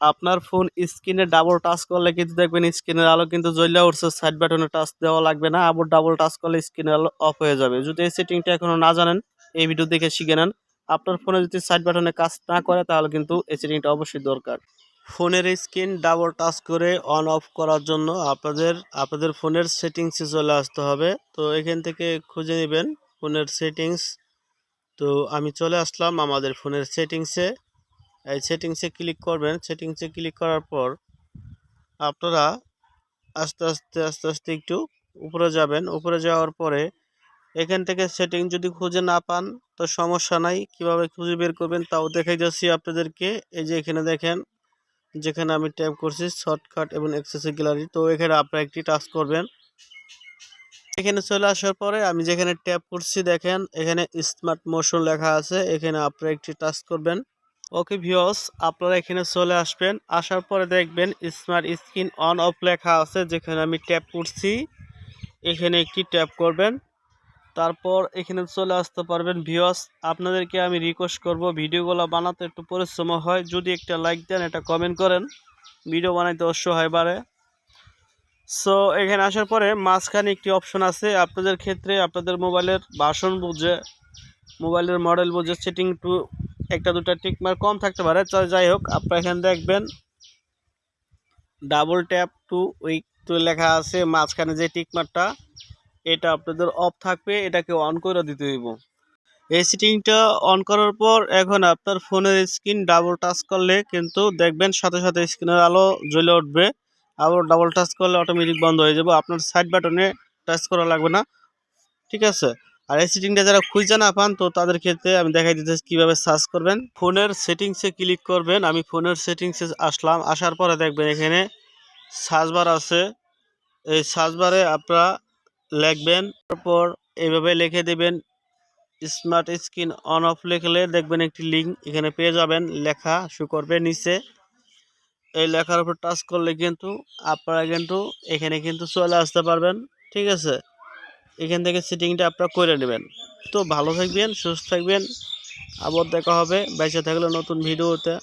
আপনার ফোন স্ক্রিনে double touch করলে কিন্তু দেখবেন স্ক্রিনের আলো কিন্তু জ্বলে উঠছে, সাইড বাটনে টাচ দেওয়া লাগবে না, আবার ডাবল টাচ করলে স্ক্রিনের আলো অফ হয়ে যাবে। যদি এই সেটিংটা এখনো না জানেন, এই ভিডিও দেখে শিখে নেন। আপনার ফোনে যদি সাইড বাটনে কাজ না করে তাহলে কিন্তু এই সেটিংটা অবশ্যই দরকার। ফোনের স্ক্রিন ডাবল টাচ করে অন অফ করার জন্য আপনাদের ফোনের সেটিংসে চলে আসতে হবে। তো এখান থেকে খুঁজে নেবেন ফোনের সেটিংস। তো আমি চলে আসলাম আমাদের ফোনের সেটিংসে। এই সেটিংসে ক্লিক করবেন। সেটিংসে ক্লিক করার পর আপনারা আস্তে আস্তে একটু উপরে যাবেন। উপরে যাওয়ার পরে এখান থেকে সেটিং যদি খুঁজে না পান তো সমস্যা নাই, কিভাবে খুঁজে বের করবেন তাও দেখাই যাচ্ছি আপনাদেরকে। এই যে এখানে দেখেন, যেখানে আমি ট্যাপ করছি শর্টকাট এবং অ্যাক্সেস গ্যালারি, তো এখানে আপনারা একটি টাচ করবেন। এখানে চলে আসার পরে আমি যেখানে ট্যাপ করছি দেখেন এখানে স্মার্ট মোশন লেখা আছে, এখানে আপনারা একটি টাচ করবেন। ওকে ভিউয়ার্স, আপনারা এখানে চলে আসবেন। আসার পরে দেখবেন স্মার্ট স্ক্রিন অন অফ লেখা আছে, যেখানে আমি ট্যাপ করছি এখানে একটি ট্যাপ করবেন। তারপর এখানে চলে আসতে পারবেন। ভিউয়ার্স, আপনাদেরকে আমি রিকোয়েস্ট করব, ভিডিওগুলো বানাতে একটু পরিশ্রম হয়, যদি একটা লাইক দেন, একটা কমেন্ট করেন, ভিডিও বানাইতে অসহায় বাড়ে। সো এখানে আসার পরে মাঝখানে একটি অপশন আছে, আপনাদের ক্ষেত্রে আপনাদের মোবাইলের ভার্সন বুঝে, মোবাইলের মডেল বুঝে সেটিং টু একটা দুটা টিকমার্ক কম থাকতে পারে। যাই হোক, আপনারা এখানে দেখবেন ডাবল ট্যাপ টু উইক তো লেখা আছে, মাঝখানে যে টিকমার্কটা এটা আপনাদের অফ থাকবে, এটাকে অন করে দিতে হইব। এই সেটিংটা অন করার পর এখন আপনার ফোনের স্ক্রিন ডাবল টাচ করলে কিন্তু দেখবেন সাথে সাথে স্ক্রিনের আলো জ্বলে উঠবে। আবার ডাবল টাচ করলে অটোমেটিক বন্ধ হয়ে যাবে, আপনার সাইড বাটনে টাচ করা লাগবে না। ঠিক আছে। আর এই সেটিংটা যারা খুঁজে না পান তো তাদের ক্ষেত্রে আমি দেখাই দিতেছি কীভাবে সার্চ করবেন। ফোনের সেটিংসে ক্লিক করবেন। আমি ফোনের সেটিংসে আসলাম। আসার পরে দেখবেন এখানে সার্চ বার আছে, এই সার্চ বারে আপনারা লিখবেন, তারপর এইভাবে লিখে দেবেন স্মার্ট স্ক্রিন অন অফ। লিখলে দেখবেন একটি লিঙ্ক এখানে পেয়ে যাবেন, লেখা শো করবে নিচে। এই লেখার উপর টাচ করলে কিন্তু আপনারা কিন্তু এখানে কিন্তু চলে আসতে পারবেন। ঠিক আছে, এখান থেকে সেটিংটা আপনারা করে নেবেন। তো ভালো থাকবেন, সুস্থ থাকবেন, আবার দেখা হবে বেঁচে থাকলে নতুন ভিডিওতে।